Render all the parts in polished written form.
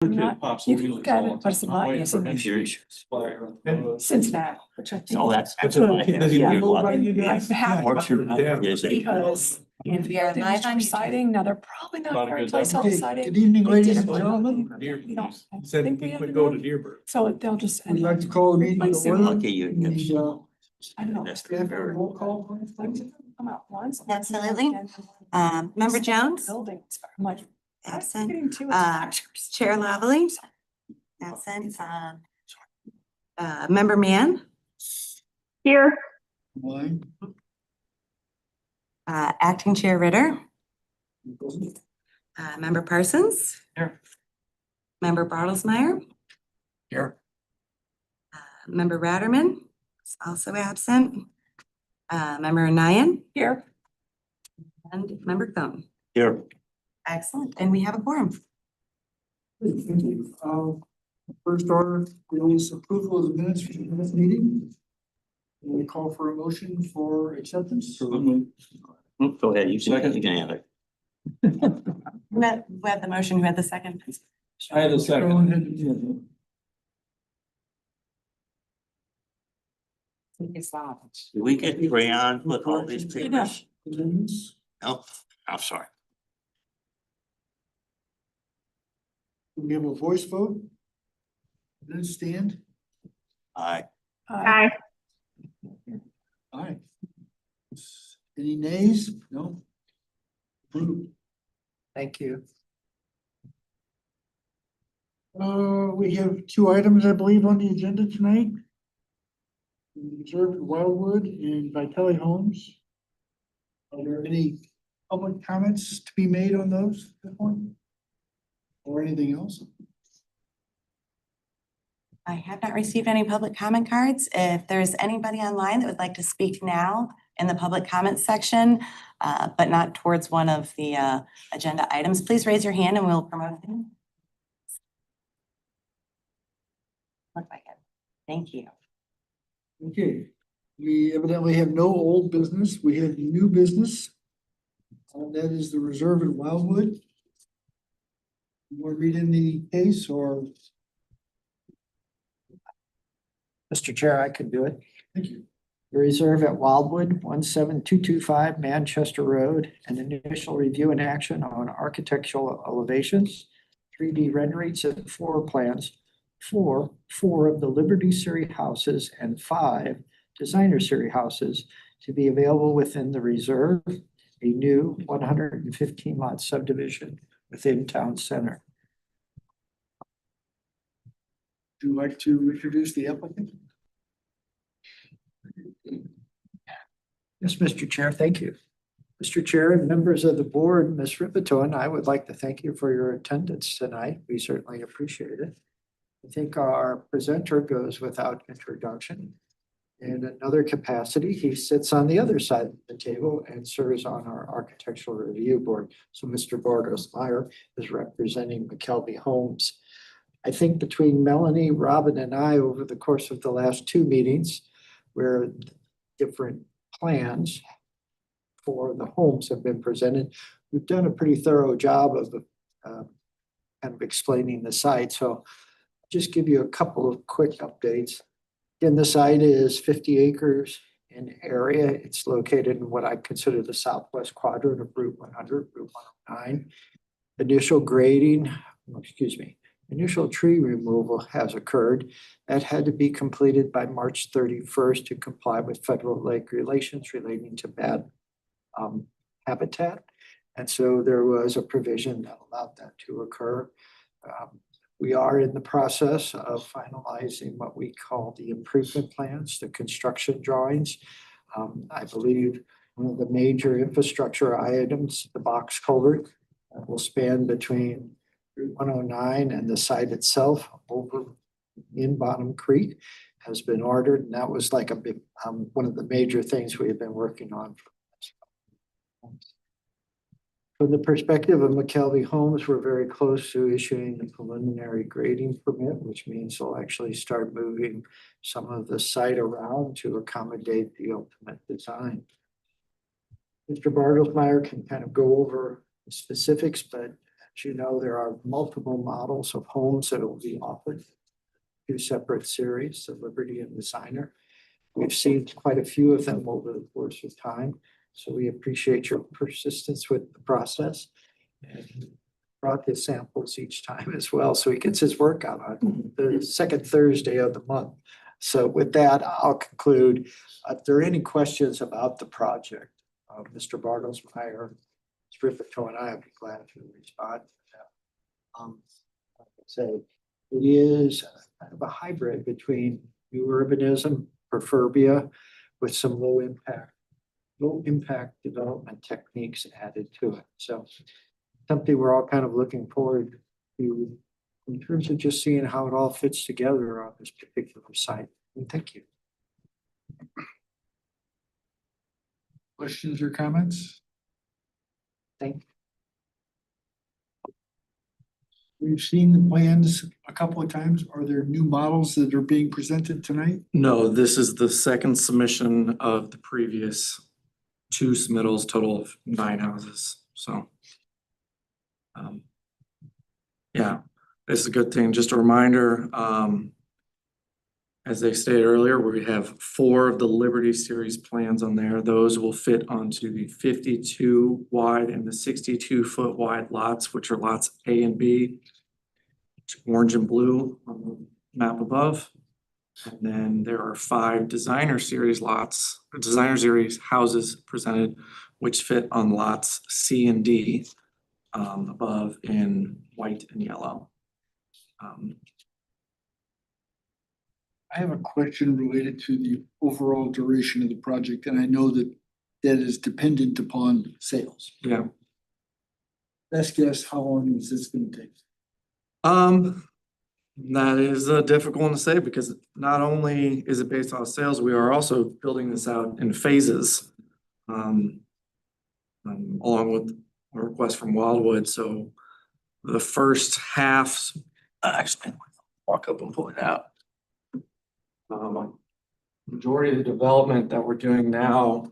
You've got it, but it's not using Cincinnati, which I think. Oh, that's. Yeah. Orchard. Because if We are they're live on YouTube. siding, now they're probably not very place on Okay, siding. good evening, They ladies did and it gentlemen. We don't. I Said think we we have could to go know. to Dearborn. So they'll just. We'd like to call a meeting to Replace it. order. Lucky you. We, I don't know. That's They have a very- roll call. Come out once. Absolutely. Member Jones, Buildings, I'm like. absent. Getting too Chair Lavalley, absent. Member Mann, Here. line. Acting Chair Ritter, Member Parsons. Here. Member Bartlesmeyer, Here. Member Ratterman is also absent. Member Nyan Here. and Member Cone. Here. Excellent, and we have a quorum. Thank you. First order is approval of the minutes from this meeting. We call for a motion for acceptance. Go ahead, you can have it. Who had the motion, who had the second? I had a Go second. ahead. Do we get crayon with all these papers? Amendments. No, I'm sorry. We have a voice vote. Then stand. Aye. Hi. Aye. Any nays? No. Approved. Thank you. We have two items, I believe, on the agenda tonight. Reserve Wildwood and Vitelli Homes. Are there any public comments to be made on those at this point? Or anything else? I have not received any public comment cards. If there's anybody online that would like to speak now in the public comment section, but not towards one of the agenda items, please raise your hand and we'll promote them. Look like it. Thank you. Okay, we evidently have no old business. We have new business. That is the reserve in Wildwood. You want to read in the case or? Mr. Chair, I could do it. Thank you. The reserve at Wildwood, 17225 Manchester Road, an initial review and action on architectural elevations, 3D renderings and floor plans for four of the Liberty Series houses and 5 Designer Series houses to be available within the reserve, a new 115 lot subdivision within town center. Would you like to introduce the applicant? Yes, Mr. Chair, thank you. Mr. Chair and members of the board, Ms. Rippeton, I would like to thank you for your attendance tonight. We certainly appreciate it. I think our presenter goes without introduction. In another capacity, he sits on the other side of the table and serves on our architectural review board. So Mr. Bartlesmeyer is representing McKelvey Homes. I think between Melanie, Robin, and I, over the course of the last 2 meetings, where different plans for the homes have been presented, we've done a pretty thorough job of kind of explaining the site. So just give you a couple of quick updates. Again, the site is 50 acres in area. It's located in what I consider the southwest quadrant of Route 100, Route 109. Initial tree removal has occurred. That had to be completed by March 31st to comply with federal regulations relating to bad habitat. And so there was a provision that allowed that to occur. We are in the process of finalizing what we call the improvement plans, the construction drawings. I believe one of the major infrastructure items, the box culvert, will span between Route 109 and the site itself over in Bottom Creek has been ordered. And that was like a big, one of the major things we have been working on. From the perspective of McKelvey Homes, we're very close to issuing the preliminary grading permit, which means they'll actually start moving some of the site around to accommodate the ultimate design. Mr. Bartlesmeyer can kind of go over the specifics, but As you know, there are multiple models of homes that will be offered. Two separate series, the Liberty and Designer. We've seen quite a few of them over the course of time, so we appreciate your persistence with the process. And brought his samples each time as well, so he gets his work out on the second Thursday of the month. So with that, I'll conclude. If there are any questions about the project, Mr. Bartlesmeyer, Ms. Ripito, and I would be glad to respond to that. Like I say, it is kind of a hybrid between new urbanism, perfurbia, with some low impact development techniques added to it. So something we're all kind of looking forward to in terms of just seeing how it all fits together on this particular site. And thank you. Questions or comments? Thank you. We've seen the plans a couple of times. Are there new models that are being presented tonight? No, this is the second submission of the previous two submittals, total of 9 houses, so. Yeah, this is a good thing. Just a reminder, as they stated earlier, we have 4 of the Liberty Series plans on there. Those will fit onto the 52 wide and the 62-foot wide lots, which are lots A and B. Orange and blue on the map above. And then there are 5 designer series lots, designer series houses presented, which fit on lots C and D above in white and yellow. I have a question related to the overall duration of the project, and I know that that is dependent upon sales. Yeah. Best guess, how long is this gonna take? That is a difficult one to say because not only is it based on sales, we are also building this out in phases. Along with a request from Wildwood, so the first half, actually, walk up and pull it out. Majority of the development that we're doing now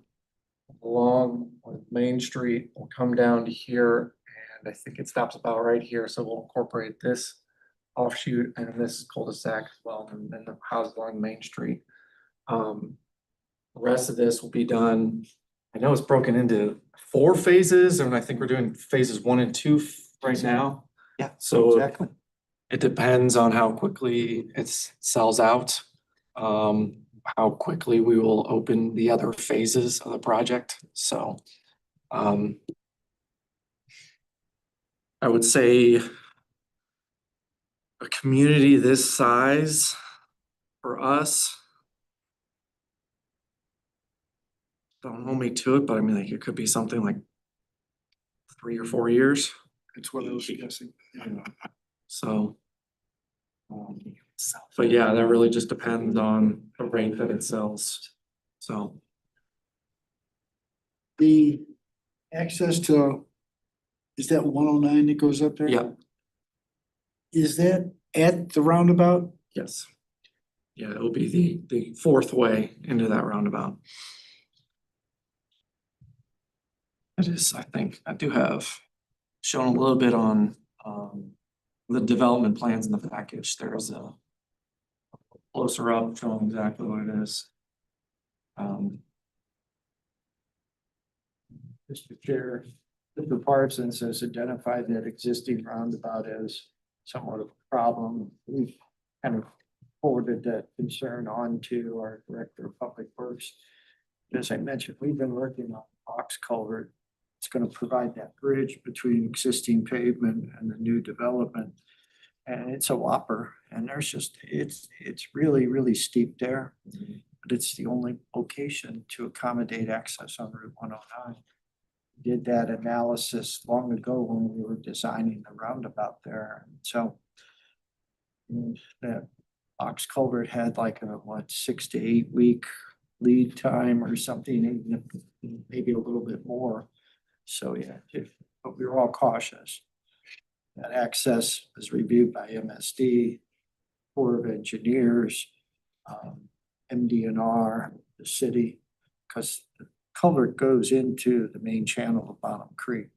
along with Main Street will come down to here, and I think it stops about right here, so we'll incorporate this offshoot and this cul-de-sac as well, and then the house along Main Street. The rest of this will be done, I know it's broken into 4 phases, and I think we're doing phases 1 and 2 right now. Yeah, So exactly. it depends on how quickly it sells out. How quickly we will open the other phases of the project, so. I would say a community this size for us. Don't hold me to it, but I mean, like, it could be something like 3 or 4 years, That's what I was guessing. so. But yeah, that really just depends on the rate that it sells, so. The access to, is that 109 that goes up there? Yeah, Is that at the roundabout? yes. Yeah, it'll be the 4th way into that roundabout. It is, I think, I do have shown a little bit on the development plans in the package. There's a closer up showing exactly what it is. Mr. Chair, Mr. Parsons has identified that existing roundabout as somewhat of a problem. We've kind of forwarded that concern on to our Director of Public Works. As I mentioned, we've been working on box culvert. It's going to provide that bridge between existing pavement and the new development. And it's a whopper, and there's just, it's really, really steep there. But it's the only location to accommodate access on Route 109. Did that analysis long ago when we were designing the roundabout there. So that box culvert had like a 6 to 8 week lead time or something, maybe a little bit more. So yeah, but we were all cautious. That access was reviewed by MSD, Corps of Engineers, MDNR, the city, because the culvert goes into the main channel of Bottom Creek.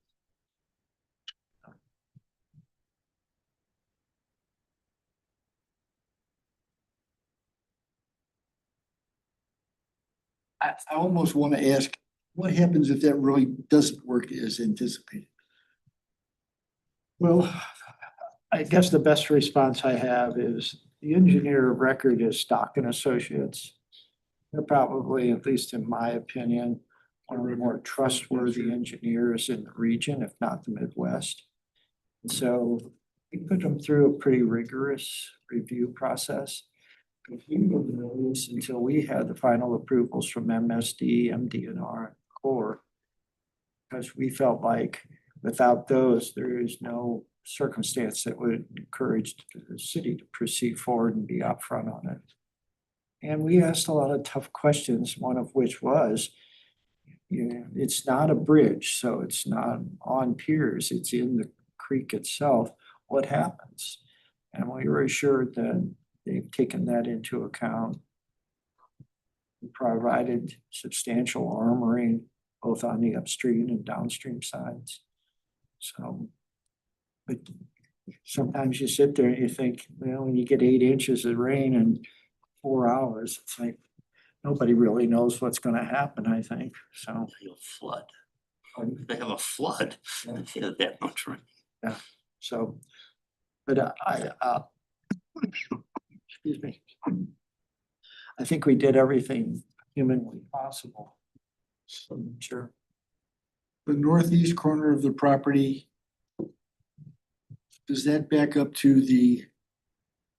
I almost want to ask, what happens if that really doesn't work as anticipated? Well, I guess the best response I have is the engineer of record is Stockton Associates. They're probably, at least in my opinion, one of the more trustworthy engineers in the region, if not the Midwest. And so we put them through a pretty rigorous review process. But we didn't know this until we had the final approvals from MSD, MDNR, and Corps. Because we felt like without those, there is no circumstance that would encourage the city to proceed forward and be upfront on it. And we asked a lot of tough questions, one of which was, it's not a bridge, so it's not on piers, it's in the creek itself. What happens? And we were assured that they've taken that into account. We provided substantial armoring, both on the upstream and downstream sides. So, but sometimes you sit there and you think, well, when you get 8 inches of rain in 4 hours, it's like, nobody really knows what's gonna happen, I think, so. You'll flood. They have a flood. Yeah, that much rain. So, but excuse me. I think we did everything humanly possible. So, sure. The northeast corner of the property, does that back up to the,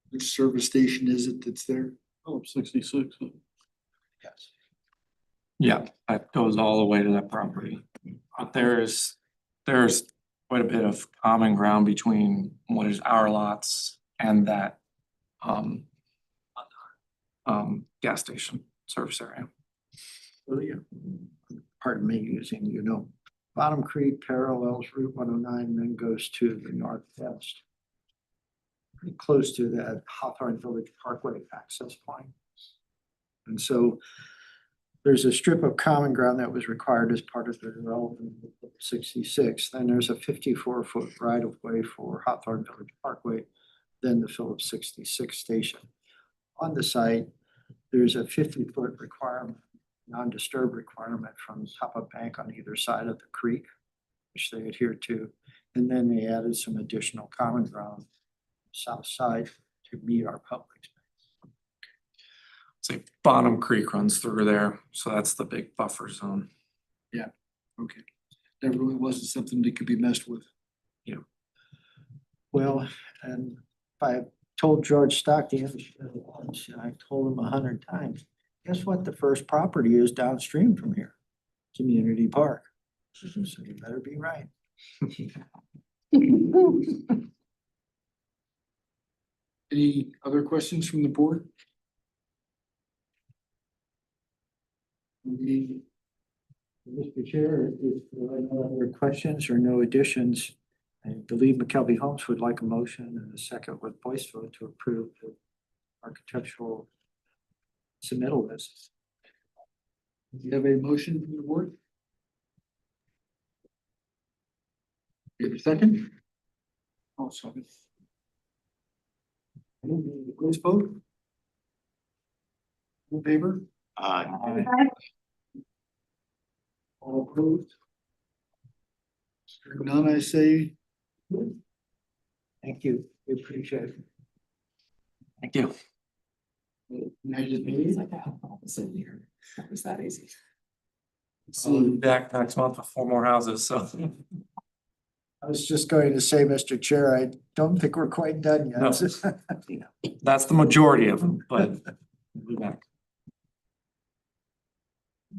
which service station is it that's there? Oh, 66. Yes. Yeah, that goes all the way to that property. But there's quite a bit of common ground between what is our lots and that gas station service area. Well, yeah, pardon me using, Bottom Creek parallels Route 109 and then goes to the northwest. Pretty close to that Hawthorne Village Parkway access point. And so there's a strip of common ground that was required as part of the development of 66. Then there's a 54-foot right of way for Hawthorne Village Parkway, then the Phillips 66 station. On the site, there's a 50-foot requirement, non-disturb requirement from Papa Bank on either side of the creek, which they adhere to. And then they added some additional common ground south side to meet our public space. Say Bottom Creek runs through there, so that's the big buffer zone. Okay, that really wasn't something that could be messed with. Well, and if I told George Stockton, I told him 100 times, guess what the first property is downstream from here? Community Park. So you better be right. Any other questions from the board? Mr. Chair, if there are no other questions or no additions, I believe McKelvey Homes would like a motion and a second with voice vote to approve the architectural submittal list. Do you have a motion from the board? You have a second? Oh, sorry. Voice vote? In favor? Aye. All opposed? Hearing none, I say. Thank you. We appreciate it. Thank you. United It's Meeting. like I have all this in here. That was that easy. So back next month with 4 more houses, so. I was just going to say, Mr. Chair, I don't think we're quite done yet. No. That's the majority of them, but we'll be back.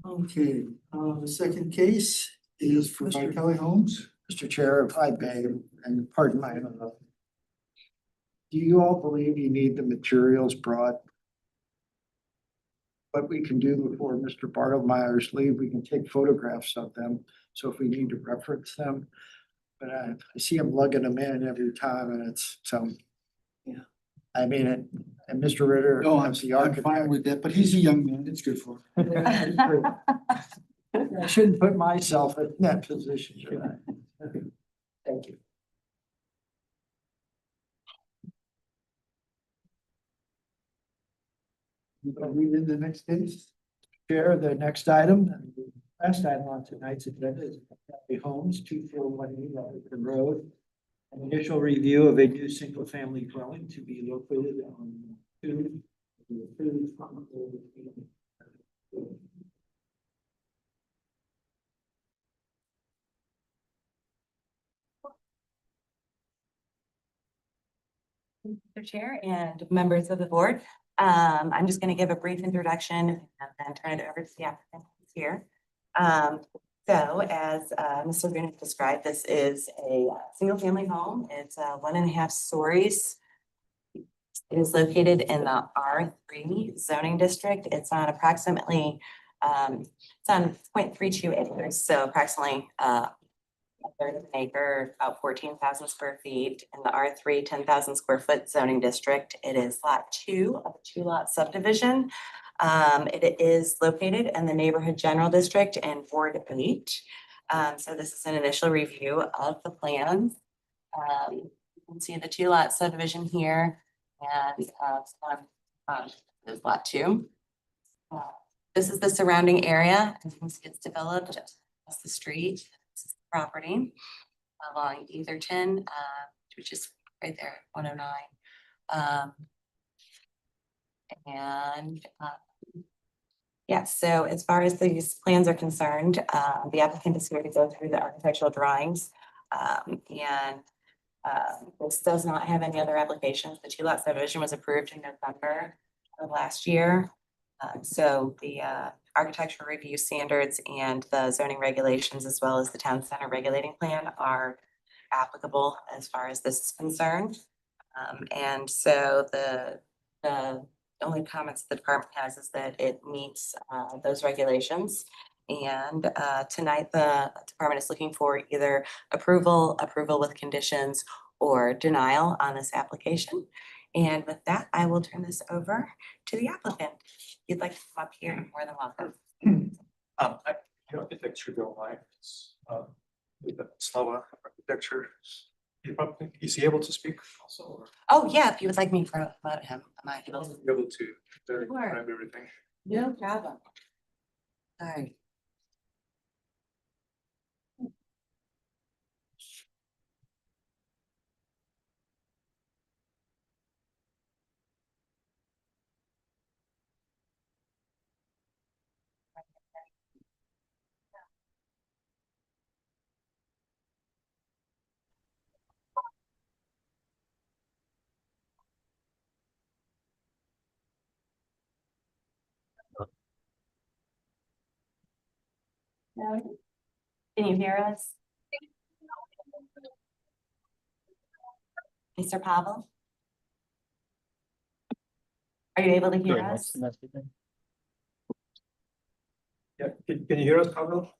Okay, the second case is for Kelly Homes. Mr. Chair, if I may, and pardon my, do you all believe you need the materials brought? What we can do before Mr. Bartlemeyer's leave, we can take photographs of them. So if we need to reference them, but I see him lugging them in every time and it's so. Yeah, I mean, and Mr. Ritter. No, I'm as the fine architect. with that, but he's a young man. It's good for him. I shouldn't put myself in that position, should I? Thank you. Are we in the next case? Chair, the next item, and the last item on tonight's agenda is Family Homes, 2418 Rutherford Road. An initial review of a new single-family dwelling to be located on two. Mr. Chair and members of the board, I'm just going to give a brief introduction and then turn it over to the applicant who's here. So as Mr. Bennett described, this is a single family home. It's 1.5 stories. It is located in the R3 zoning district. It's on approximately, it's on 0.32 acres, so approximately a third of an acre, about 14,000 square feet in the R3 10,000 square foot zoning district. It is lot 2 of a 2-lot subdivision. It is located in the neighborhood general district in Ward 8. So this is an initial review of the plans. You can see the 2-lot subdivision here, and this is lot 2. This is the surrounding area. As you can see, it's developed across the street. This is the property along Etherton, which is right there, 109. Yeah, so as far as these plans are concerned, the applicant is here to go through the architectural drawings. This does not have any other applications. The 2-lot subdivision was approved in November of last year. So the architectural review standards and the zoning regulations, as well as the town center regulating plan, are applicable as far as this is concerned. And so the only comments the department has is that it meets those regulations. And tonight the department is looking for either approval with conditions, or denial on this application. And with that, I will turn this over to the applicant. If you'd like to come up here, you're more than welcome. Architecture don't like, with the Slava architecture. Is he able to speak also? Or Oh, yeah, if you would like me to promote him, am I able to? be able to Sure. describe everything? No problem. All right. No. Can you hear us? Mr. Pavel? Are you able to hear us? Yeah, can you hear us, Pavel?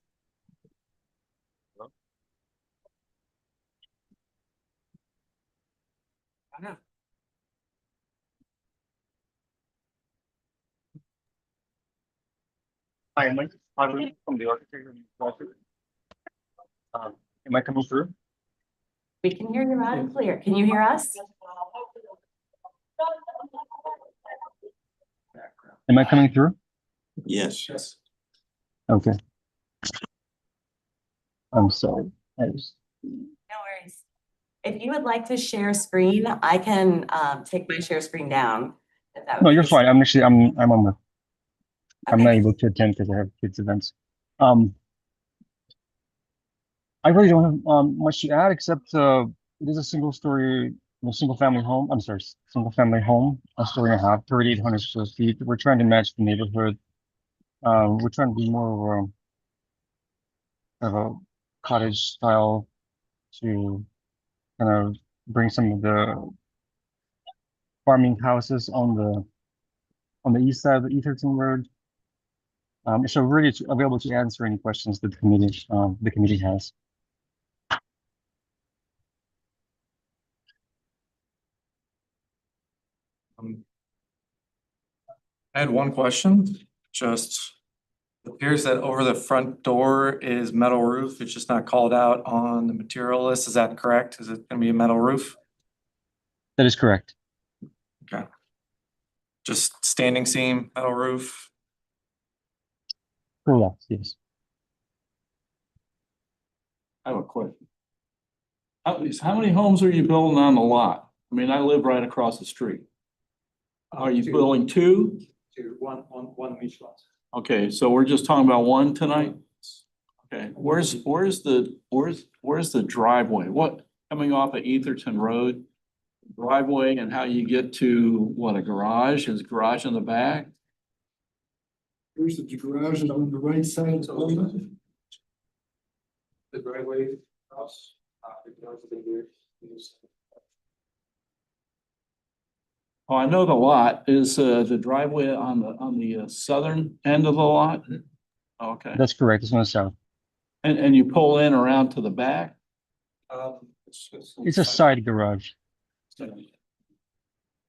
Hi, am I from the architecture? Am I coming through? We can hear you loud and clear. Can you hear us? Am I coming through? Yes. Yes. Okay. I'm sorry. No worries. If you would like to share screen, I can take my share screen down. if that would No, be you're easier. fine. I'm on the, I'm not Okay. able to attend because I have kids events. I really don't have much to add except it is a single family home. I'm sorry, single family home, a story and a half, 3,800 square feet. We're trying to match the neighborhood. We're trying to be more of a cottage style to kind of bring some of the farming houses on the east side of the Etherton Road. So really available to answer any questions that the committee has. I had one question, just appears that over the front door is metal roof. It's just not called out on the material list. Is that correct? Is it gonna be a metal roof? That is correct. Okay. Just standing seam, metal roof? Correct, yes. I have a question. How many homes are you building on the lot? I mean, I live right across the street. Are you Two. building two? One on each lot. Okay, so we're just talking about one tonight? Okay, where's the driveway? What, coming off of Etherton Road? Driveway and how you get to what, a garage? Is garage in the back? Here's the garage is on the right side of the building. The driveway house. Oh, I know the lot. Is the driveway on the southern end of the lot? Okay, That's correct, it's on the south. and you pull in around to the back? It's a side garage.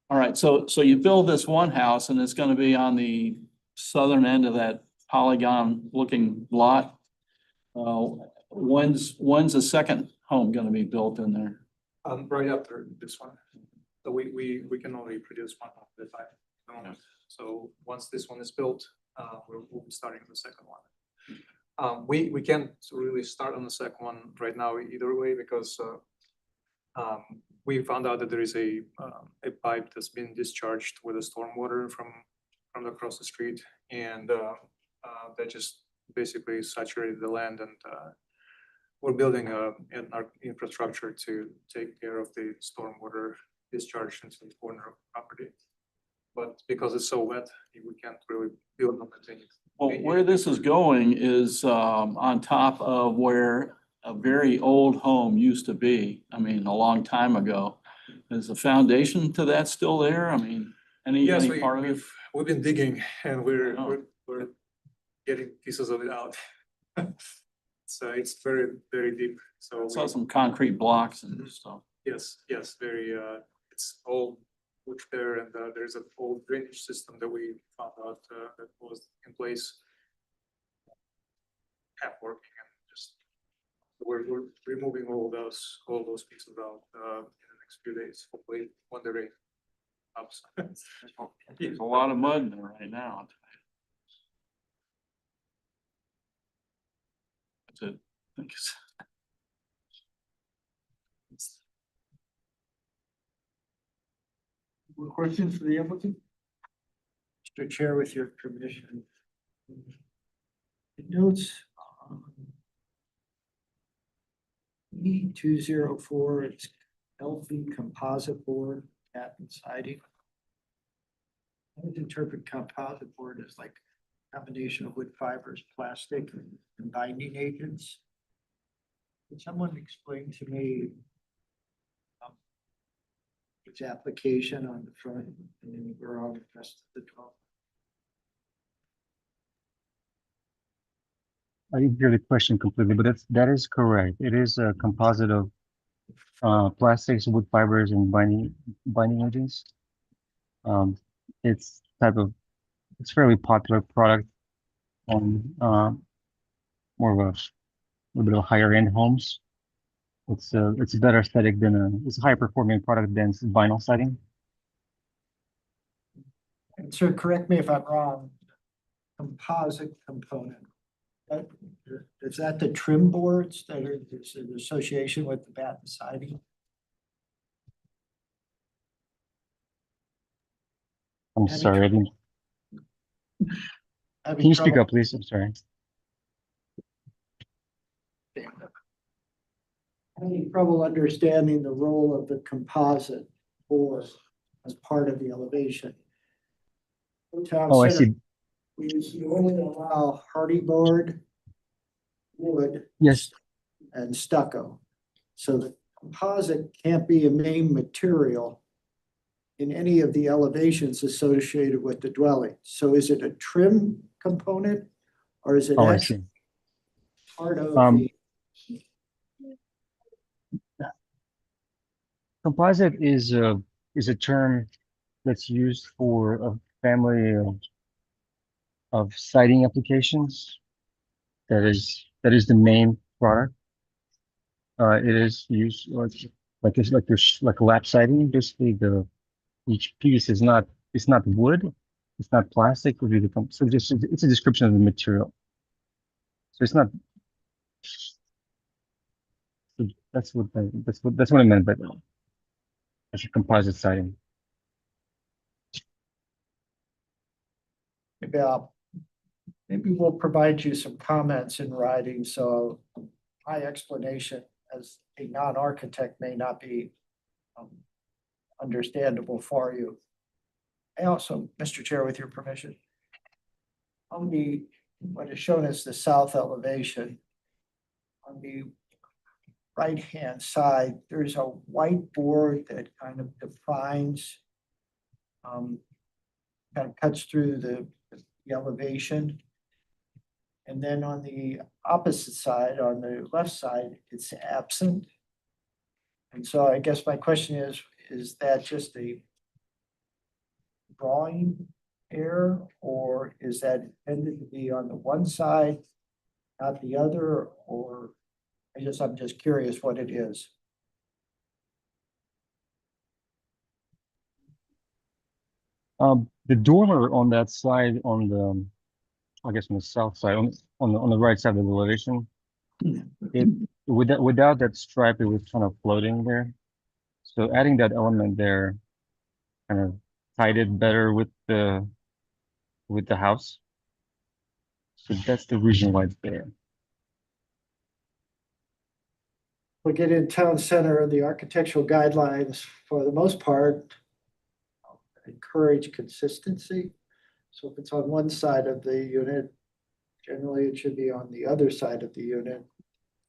All right, so you build this one house and it's gonna be on the southern end of that polygon looking lot. When's the second home gonna be built in there? Right after this one. So we can only produce one at a time. So once this one is built, we'll be starting the second one. We can't really start on the second one right now either way because we found out that there is a pipe that's been discharged with the stormwater from across the street, and that just basically saturated the land, and we're building an infrastructure to take care of the stormwater discharge into the corner of the property. But because it's so wet, we can't really build on it. Well, where this is going is on top of where a very old home used to be. I mean, a long time ago. Is the foundation to that still there? I mean, any part of it? We've been digging and we're Oh. we're getting pieces of it out. So it's very, very deep. So I saw some concrete blocks and stuff. yes, very it's all wood there, and there's an old drainage system that we found out that was in place. Half working, and just we're removing all those pieces out in the next few days, hopefully when the rain comes. There's a lot of mud in there right now. That's it. Thanks. More questions for the applicant? Mr. Chair, with your permission. It notes E204, it's healthy composite board, patent siding. I would interpret composite board as like a combination of wood fibers, plastic, and binding agents. Can someone explain to me its application on the front and then we're on the rest of the 12? I didn't hear the question completely, but that is correct. It is a composite of plastics, wood fibers, and binding agents. It's fairly popular product on more of a little bit of higher end homes. It's a better aesthetic than it's a higher performing product than vinyl siding. And sir, correct me if I'm wrong, composite component. Is that the trim boards that are there's an association with the batten siding? I'm Any sorry, I didn't. Can you speak up, please? I'm sorry. Having trouble understanding the role of the composite board as part of the elevation. Oh, I see. We only allow hardy board, wood, Yes, and stucco. So the composite can't be a main material in any of the elevations associated with the dwelling. So is it a trim component or is it oh, I actually see. part of Um, the? Composite is a term that's used for a family of siding applications. That is the main product. It is used like a lap siding. Basically, each piece is not wood, it's not plastic. So it's a description of the material. So it's not. So that's what I meant by it's a composite siding. Maybe we'll provide you some comments in writing, so my explanation as a non-architect may not be understandable for you. I also, Mr. Chair, with your permission, on the, what is shown as the south elevation, on the right-hand side, there's a white board that kind of defines, kind of cuts through the elevation. And then on the opposite side, on the left side, it's absent. And so I guess my question is that just a drawing error, or is that intended to be on the one side, not the other, or I'm just curious what it is. The dormer on that side, on the, I guess on the south side, on the right side of the elevation, it without that stripe, it was kind of floating there. So adding that element there kind of tied it better with the house. So that's the reason why it's there. We get in town center, the architectural guidelines, for the most part, encourage consistency. So if it's on one side of the unit, generally it should be on the other side of the unit.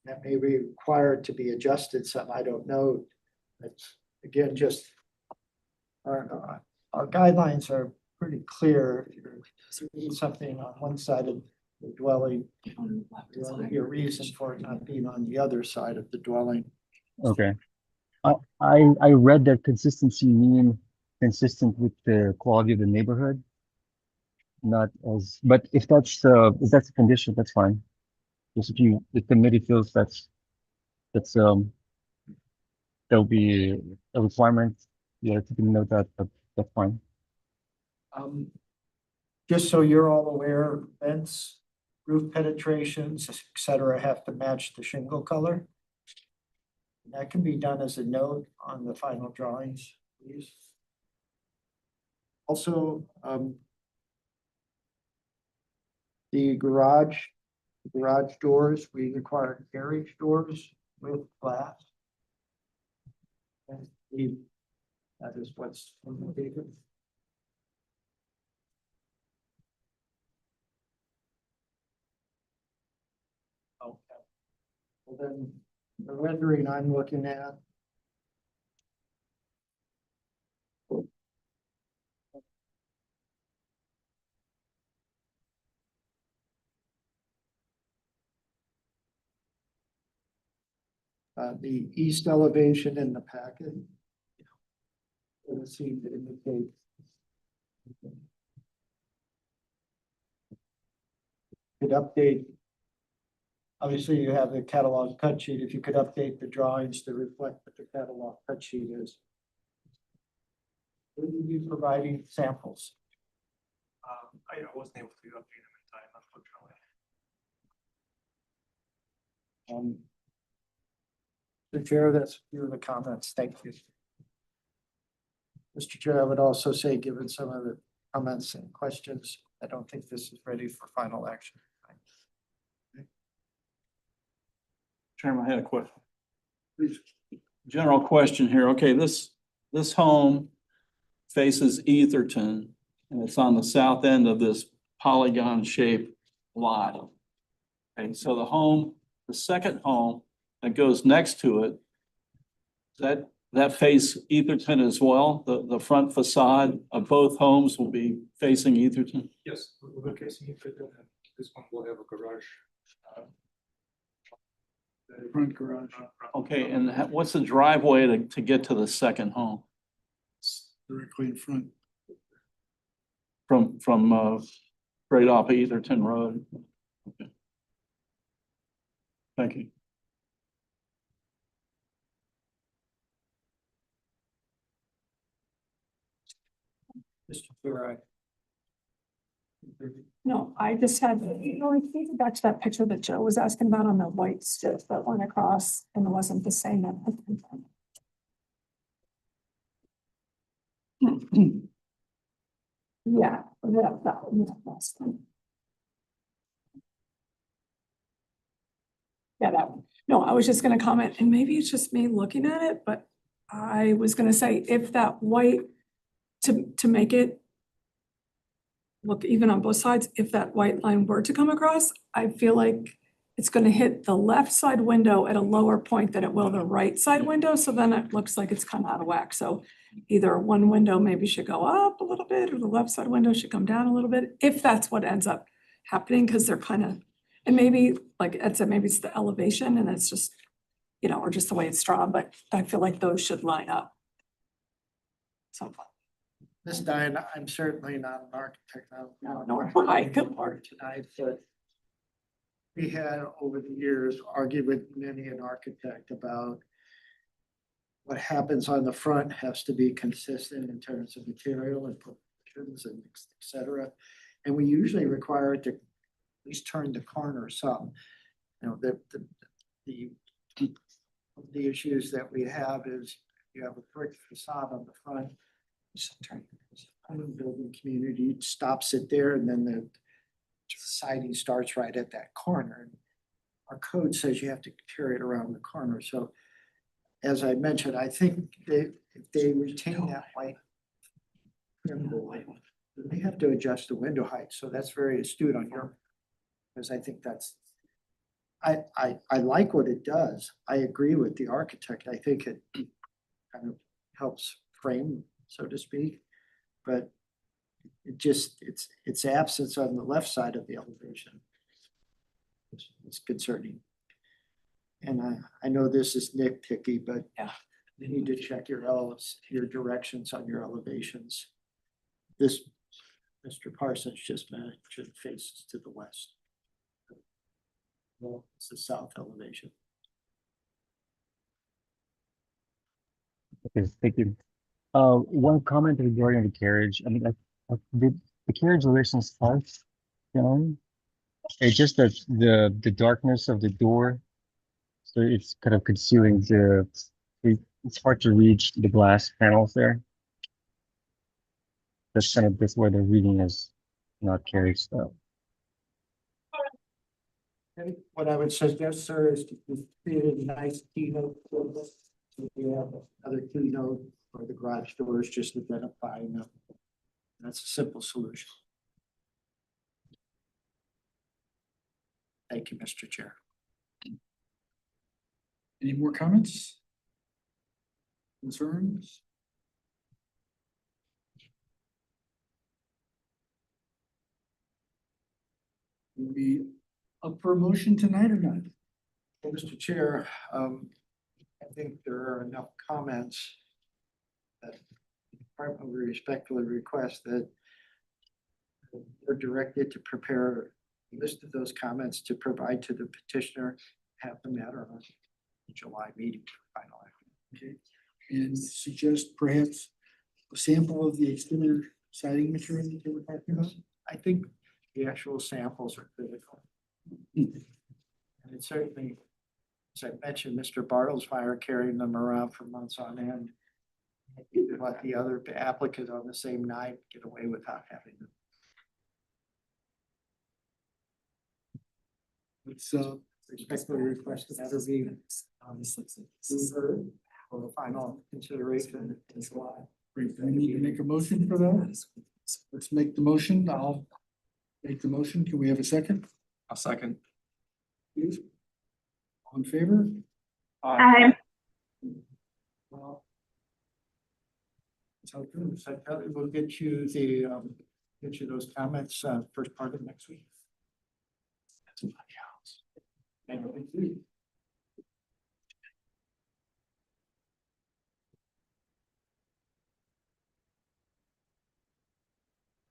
That may be required to be adjusted some, I don't know. It's, again, just our guidelines are pretty clear. If you're doing something on one side of the dwelling, there ought to be a reason for it not being on the other side of the dwelling. Okay. I read that consistency mean consistent with the quality of the neighborhood. Not as, but if that's a condition, that's fine. Just if the committee feels that'll be a requirement, yeah, to note that, but that's fine. Just so you're all aware, vents, roof penetrations, et cetera, have to match the shingle color. That can be done as a note on the final drawings, please. Also, the garage doors, we require carriage doors with glass. And that is what's indicated. Okay. Well, then the rendering I'm looking at. The east elevation in the packet. It seemed to indicate. Could update. Obviously, you have the catalog cut sheet. If you could update the drawings to reflect what the catalog cut sheet is. Will you be providing samples? I wasn't able to update them in time, unfortunately. The chair, that's a few of the comments. Thank you. Mr. Chair, I would also say, given some of the comments and questions, I don't think this is ready for final action. Chairman, I had a question. Please. General question here. Okay, this home faces Etherton and it's on the south end of this polygon shaped lot. Okay, so the second home that goes next to it, that face Etherton as well? The front facade of both homes will be facing Etherton? Yes, we're casing it, this one will have a garage. Front garage. Okay, and what's the driveway to get to the second home? Directly in front. From straight off Etherton Road? Okay. Thank you. Mr. Chair, No, I just had, I think back to that picture that Joe was asking about on the white strip that went across and it wasn't the same. Yeah, that's fine. Yeah, that one. No, I was just gonna comment, and maybe it's just me looking at it, but I was gonna say, if that white, to make it look even on both sides, if that white line were to come across, I feel like it's gonna hit the left side window at a lower point than it will the right side window, so then it looks like it's kind of out of whack. So either one window maybe should go up a little bit, or the left side window should come down a little bit, if that's what ends up happening, because they're kind of, and maybe, like Ed said, maybe it's the elevation and it's just, or just the way it's drawn, but I feel like those should line up. So, Ms. Diane, I'm certainly not an architect. no, nor am I. Good Lord. Tonight, but we had over the years argued with many an architect about what happens on the front has to be consistent in terms of material and proportions and et cetera. And we usually require it to at least turn the corner some. The issues that we have is you have a brick facade on the front. Building community stops it there, and then the siding starts right at that corner. Our code says you have to carry it around the corner. So as I mentioned, I think if they retain that white trim, they have to adjust the window height. So that's very astute on your, because I think that's, I like what it does. I agree with the architect. I think it kind of helps frame, so to speak, but it just, its absence on the left side of the elevation it's concerning. And I know this is nitpicky, but Yeah. you need to check your directions on your elevations. This, Mr. Parsons just mentioned, faces to the west. Well, it's the south elevation. Okay, thank you. One comment regarding the carriage. I mean, the carriage relations part, it's just that the darkness of the door, so it's kind of concealing it's hard to reach the glass panels there. That's where the reading is not carried stuff. And what I would suggest, sir, is to create a nice keynote. If you have another keynote or the garage doors, just identifying them. That's a simple solution. Thank you, Mr. Chair. Any more comments? Concerns? Will be up for a motion tonight or not? Well, Mr. Chair, I think there are enough comments that the department will respectfully request that we're directed to prepare a list of those comments to provide to the petitioner, have the matter on the July meeting for final action. Okay, and suggest perhaps a sample of the exterior siding material that they were talking about? I think the actual samples are critical. And it certainly, as I mentioned, Mr. Bartlesmeyer carrying them around for months on end. Let the other applicant on the same night get away without having them. It's Respectfully request that matter be heard for final consideration in July. we need to make a motion for that. Let's make the motion. I'll make the motion. Can we have a second? A second. Please. All in favor? Aye. So we'll get you those comments first part of next week. Thank you.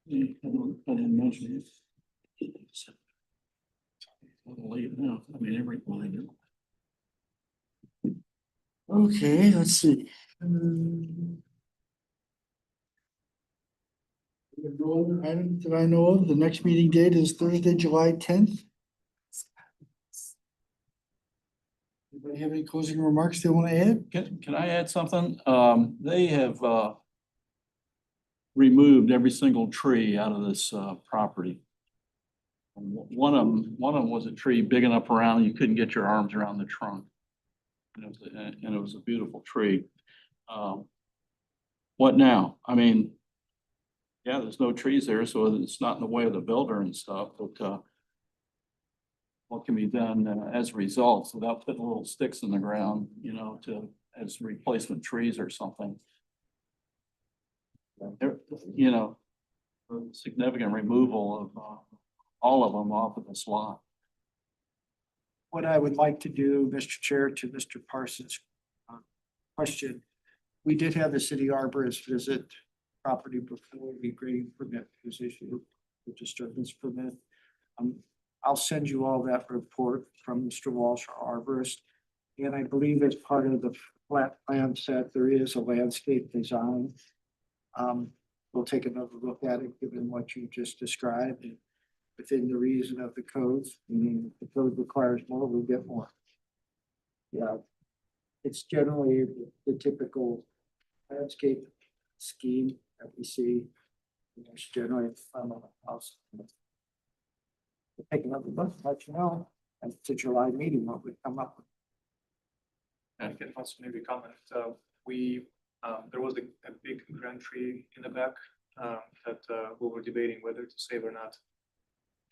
I didn't mention it. Late now, I mean, every line. Okay, let's see. We have no other items that I know of. The next meeting date is Thursday, July 10th. Anybody have any closing remarks they want to add? Can I add something? They have, removed every single tree out of this, property. And one of them was a tree big enough around, you couldn't get your arms around the trunk. And it was a beautiful tree. What now? I mean, yeah, there's no trees there, so it's not in the way of the builder and stuff, but, what can be done as a result without putting little sticks in the ground, you know, as replacement trees or something. There, you know, significant removal of all of them off of this lot. What I would like to do, Mr. Chair, to Mr. Parsons' question, we did have the city arborist visit property before the grading permit was issued, the disturbance permit. I'll send you all that report from Mr. Walsh, our arborist. And I believe as part of the flat plan set, there is a landscape design. We'll take another look at it, given what you just described, and within the reason of the codes, meaning if the code requires more, we'll get more. Yeah, it's generally the typical landscape scheme that we see. It's generally in front of a house. We'll take another look, let you know, at the July meeting, what we come up with. I can also maybe comment, there was a big grand tree in the back, that, we were debating whether to save or not.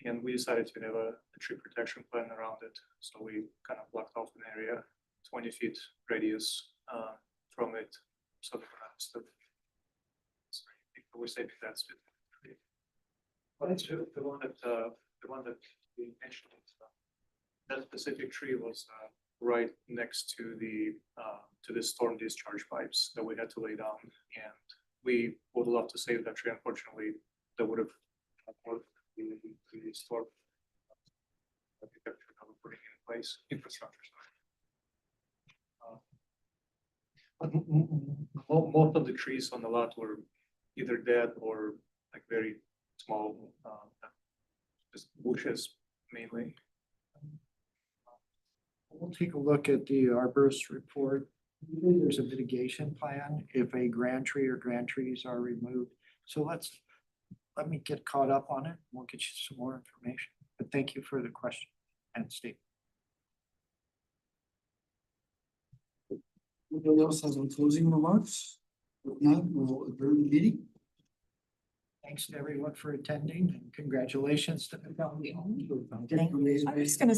And we decided to have a tree protection plan around it, so we kind of blocked off an area, 20 feet radius, from it, so that we're not disturbing. We're saving that specific tree. But it's the one that we mentioned, that specific tree was, right next to the storm discharge pipes that we had to lay down, and we would love to save that tree. Unfortunately, that would have worked the storm. Putting in place infrastructure. Most of the trees on the lot were either dead or like very small, just bushes mainly. We'll take a look at the arborist report. There's a mitigation plan if a grand tree or grand trees are removed. So let me get caught up on it. We'll get you some more information. But thank you for the question and statement. Anybody else has any closing remarks? If not, we'll adjourn the meeting. Thanks to everyone for attending and congratulations to the county. I'm just gonna